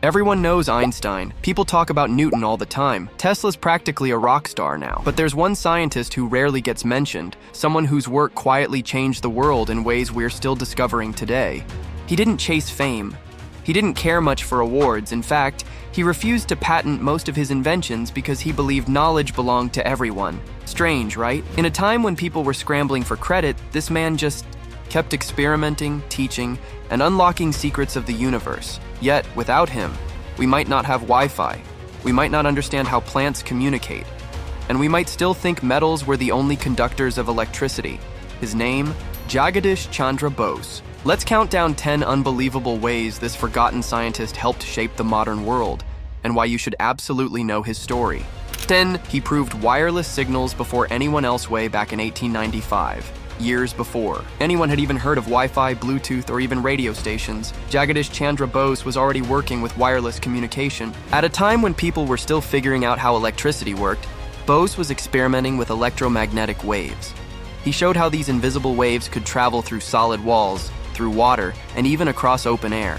Everyone knows Einstein. People talk about Newton all the time. Tesla's practically a rock star now. But there's one scientist who rarely gets mentioned, someone whose work quietly changed the world in ways we're still discovering today. He didn't chase fame. He didn't care much for awards. In fact, he refused to patent most of his inventions because he believed knowledge belonged to everyone. Strange, right? In a time when people were scrambling for credit, this man just kept experimenting, teaching, and unlocking secrets of the universe. Yet, without him, we might not have Wi-Fi. We might not understand how plants communicate. And we might still think metals were the only conductors of electricity. His name, Jagadish Chandra Bose. Let's count down 10 unbelievable ways this forgotten scientist helped shape the modern world, and why you should absolutely know his story. 10. He proved wireless signals before anyone else way back in 1895. Years before anyone had even heard of Wi-Fi, Bluetooth, or even radio stations, Jagadish Chandra Bose was already working with wireless communication. At a time when people were still figuring out how electricity worked, Bose was experimenting with electromagnetic waves. He showed how these invisible waves could travel through solid walls, through water, and even across open air.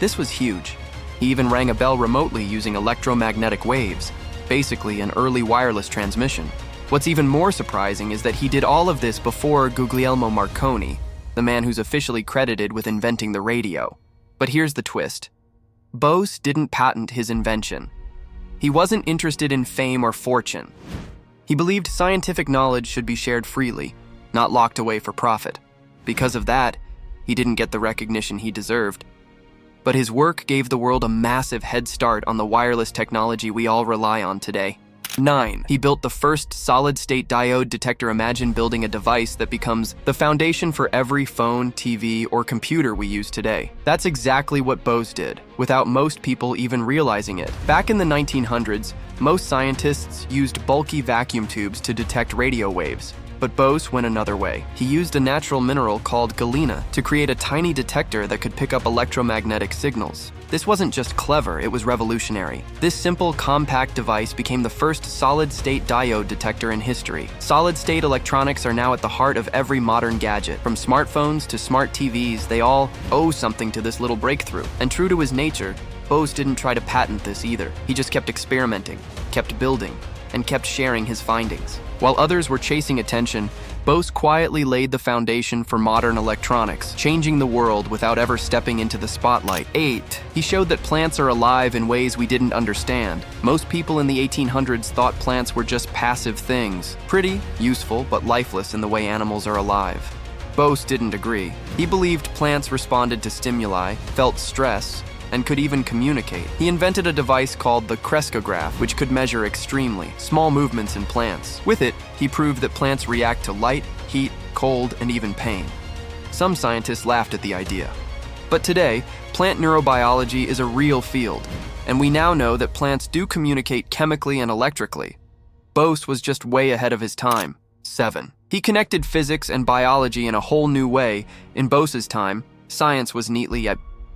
This was huge. He even rang a bell remotely using electromagnetic waves, basically an early wireless transmission. What's even more surprising is that he did all of this before Guglielmo Marconi, the man who's officially credited with inventing the radio. But here's the twist. Bose didn't patent his invention. He wasn't interested in fame or fortune. He believed scientific knowledge should be shared freely, not locked away for profit. Because of that, he didn't get the recognition he deserved. But his work gave the world a massive head start on the wireless technology we all rely on today. 9. He built the first solid-state diode detector. Imagine building a device that becomes the foundation for every phone, TV, or computer we use today. That's exactly what Bose did, without most people even realizing it. Back in the 1900s, most scientists used bulky vacuum tubes to detect radio waves. But Bose went another way. He used a natural mineral called galena to create a tiny detector that could pick up electromagnetic signals. This wasn't just clever, it was revolutionary. This simple, compact device became the first solid-state diode detector in history. Solid-state electronics are now at the heart of every modern gadget. From smartphones to smart TVs, they all owe something to this little breakthrough. And true to his nature, Bose didn't try to patent this either. He just kept experimenting, kept building, and kept sharing his findings. While others were chasing attention, Bose quietly laid the foundation for modern electronics, changing the world without ever stepping into the spotlight. 8. He showed that plants are alive in ways we didn't understand. Most people in the 1800s thought plants were just passive things, pretty, useful, but lifeless in the way animals are alive. Bose didn't agree. He believed plants responded to stimuli, felt stress, and could even communicate. He invented a device called the crescograph, which could measure extremely small movements in plants. With it, he proved that plants react to light, heat, cold, and even pain. Some scientists laughed at the idea. But today, plant neurobiology is a real field, and we now know that plants do communicate chemically and electrically. Bose was just way ahead of his time. 7. He connected physics and biology in a whole new way. In Bose's time, science was neatly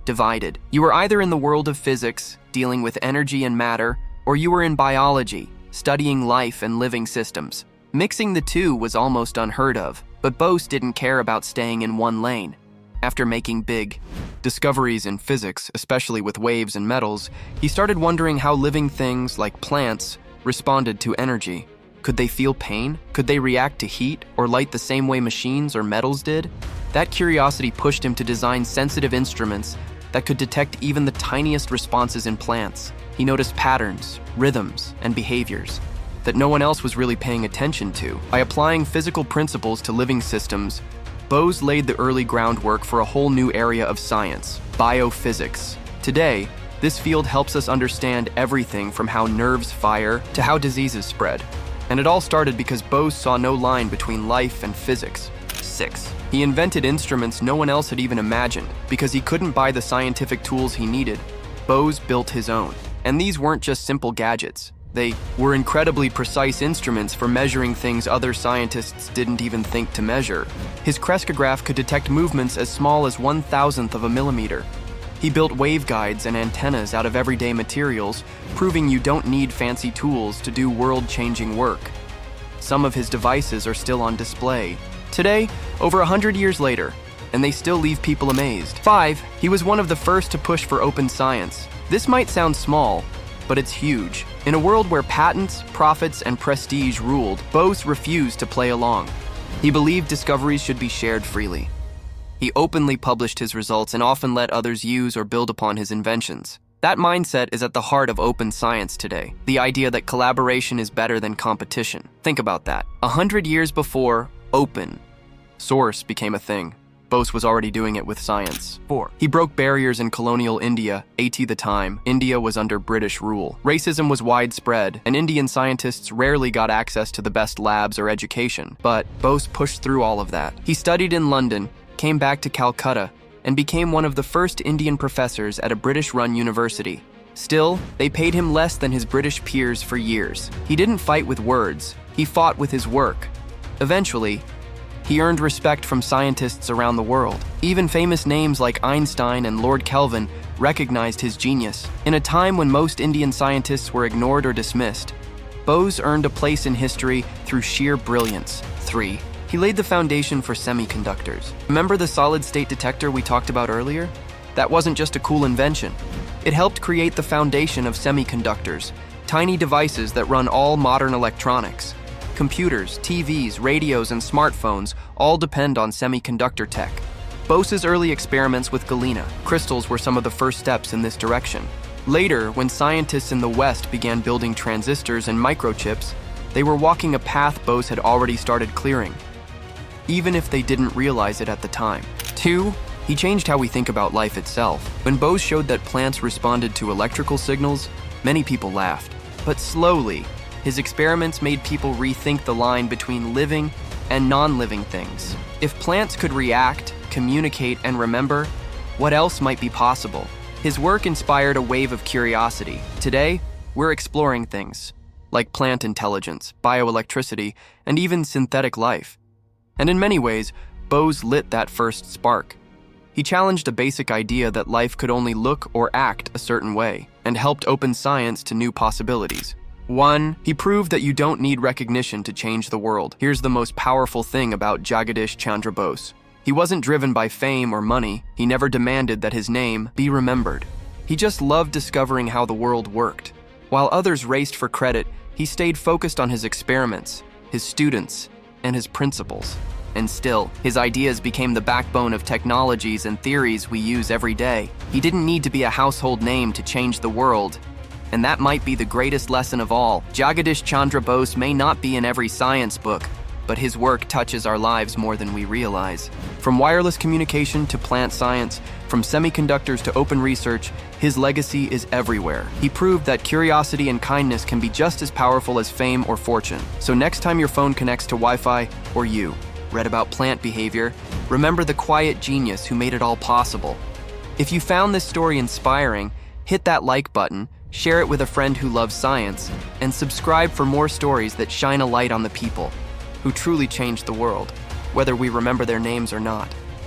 divided. You were either in the world of physics, dealing with energy and matter, or you were in biology, studying life and living systems. Mixing the two was almost unheard of, but Bose didn't care about staying in one lane. After making big discoveries in physics, especially with waves and metals, he started wondering how living things like plants responded to energy. Could they feel pain? Could they react to heat or light the same way machines or metals did? That curiosity pushed him to design sensitive instruments that could detect even the tiniest responses in plants. He noticed patterns, rhythms, and behaviors that no one else was really paying attention to. By applying physical principles to living systems, Bose laid the early groundwork for a whole new area of science, biophysics. Today, this field helps us understand everything from how nerves fire to how diseases spread. And it all started because Bose saw no line between life and physics. 6. He invented instruments no one else had even imagined. Because he couldn't buy the scientific tools he needed, Bose built his own. And these weren't just simple gadgets. They were incredibly precise instruments for measuring things other scientists didn't even think to measure. His crescograph could detect movements as small as 1/1000th of a millimeter. He built waveguides and antennas out of everyday materials, proving you don't need fancy tools to do world-changing work. Some of his devices are still on display today, over 100 years later, and they still leave people amazed. 5. He was one of the first to push for open science. This might sound small, but it's huge. In a world where patents, profits, and prestige ruled, Bose refused to play along. He believed discoveries should be shared freely. He openly published his results and often let others use or build upon his inventions. That mindset is at the heart of open science today, the idea that collaboration is better than competition. Think about that. 100 years before open source became a thing, Bose was already doing it with science. 4. He broke barriers in colonial India. The time, India was under British rule. Racism was widespread, and Indian scientists rarely got access to the best labs or education. But Bose pushed through all of that. He studied in London, came back to Calcutta, and became one of the first Indian professors at a British-run university. Still, they paid him less than his British peers for years. He didn't fight with words, he fought with his work. Eventually, he earned respect from scientists around the world. Even famous names like Einstein and Lord Kelvin recognized his genius. In a time when most Indian scientists were ignored or dismissed, Bose earned a place in history through sheer brilliance. 3. He laid the foundation for semiconductors. Remember the solid-state detector we talked about earlier? That wasn't just a cool invention. It helped create the foundation of semiconductors, tiny devices that run all modern electronics. Computers, TVs, radios, and smartphones all depend on semiconductor tech. Bose's early experiments with galena crystals were some of the first steps in this direction. Later, when scientists in the West began building transistors and microchips, they were walking a path Bose had already started clearing, even if they didn't realize it at the time. 2. He changed how we think about life itself. When Bose showed that plants responded to electrical signals, many people laughed. But slowly, his experiments made people rethink the line between living and non-living things. If plants could react, communicate, and remember, what else might be possible? His work inspired a wave of curiosity. Today, we're exploring things like plant intelligence, bioelectricity, and even synthetic life. And in many ways, Bose lit that first spark. He challenged a basic idea that life could only look or act a certain way, and helped open science to new possibilities. 1. He proved that you don't need recognition to change the world. Here's the most powerful thing about Jagadish Chandra Bose. He wasn't driven by fame or money. He never demanded that his name be remembered. He just loved discovering how the world worked. While others raced for credit, he stayed focused on his experiments, his students, and his principles. And still, his ideas became the backbone of technologies and theories we use every day. He didn't need to be a household name to change the world. And that might be the greatest lesson of all. Jagadish Chandra Bose may not be in every science book, but his work touches our lives more than we realize. From wireless communication to plant science, from semiconductors to open research, his legacy is everywhere. He proved that curiosity and kindness can be just as powerful as fame or fortune. So next time your phone connects to Wi-Fi, or you read about plant behavior, remember the quiet genius who made it all possible. If you found this story inspiring, hit that like button, share it with a friend who loves science, and subscribe for more stories that shine a light on the people who truly changed the world, whether we remember their names or not.